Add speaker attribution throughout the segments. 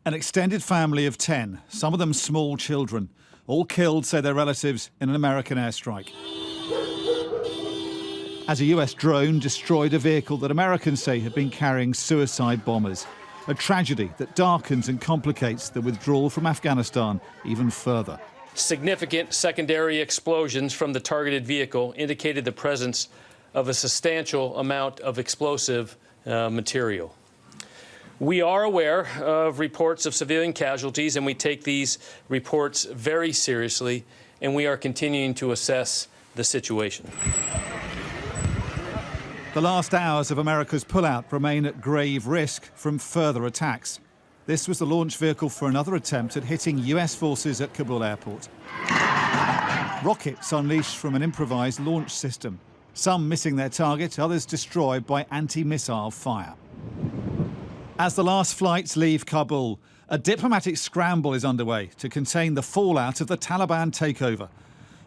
Speaker 1: An extended family of 10, some of them small children, all killed, say their relatives, in an American airstrike. As a US drone destroyed a vehicle that Americans say had been carrying suicide bombers. A tragedy that darkens and complicates the withdrawal from Afghanistan even further.
Speaker 2: Significant secondary explosions from the targeted vehicle indicated the presence of a substantial amount of explosive material. We are aware of reports of civilian casualties, and we take these reports very seriously, and we are continuing to assess the situation.
Speaker 1: The last hours of America's pullout remain at grave risk from further attacks. This was the launch vehicle for another attempt at hitting US forces at Kabul airport. Rockets unleashed from an improvised launch system. Some missing their target, others destroyed by anti-missile fire. As the last flights leave Kabul, a diplomatic scramble is underway to contain the fallout of the Taliban takeover.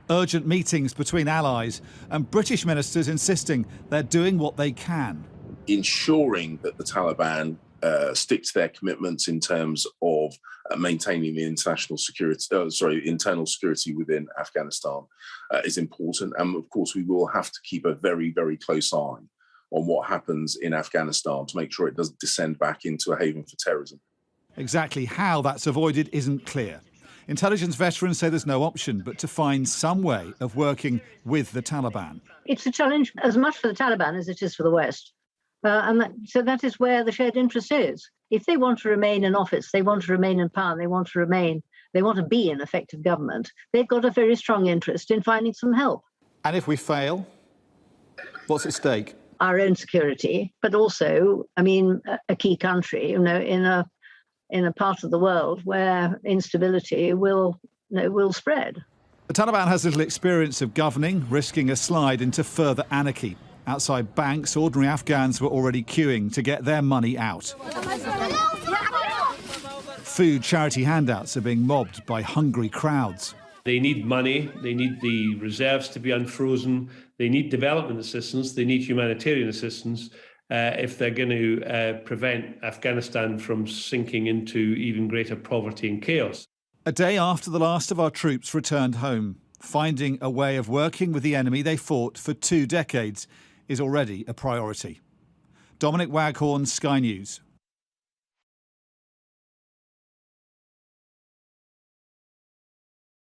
Speaker 1: Urgent meetings between allies and British ministers insisting they're doing what they can.
Speaker 3: Ensuring that the Taliban stick to their commitments in terms of maintaining the internal security within Afghanistan is important. And of course, we will have to keep a very, very close eye on what happens in Afghanistan to make sure it doesn't descend back into a haven for terrorism.
Speaker 1: Exactly how that's avoided isn't clear. Intelligence veterans say there's no option but to find some way of working with the Taliban.
Speaker 4: It's a challenge as much for the Taliban as it is for the West. So that is where the shared interest is. If they want to remain in office, they want to remain in power, they want to be in effective government, they've got a very strong interest in finding some help.
Speaker 1: And if we fail, what's at stake?
Speaker 4: Our own security, but also, a key country, in a part of the world where instability will spread.
Speaker 1: The Taliban has little experience of governing, risking a slide into further anarchy. Outside banks, ordinary Afghans were already queuing to get their money out. Food charity handouts are being mobbed by hungry crowds.
Speaker 5: They need money, they need the reserves to be unfrozen, they need development assistance, they need humanitarian assistance if they're going to prevent Afghanistan from sinking into even greater poverty and chaos.
Speaker 1: A day after the last of our troops returned home, finding a way of working with the enemy they fought for 2 decades is already a priority. Dominic Waghorn, Sky News.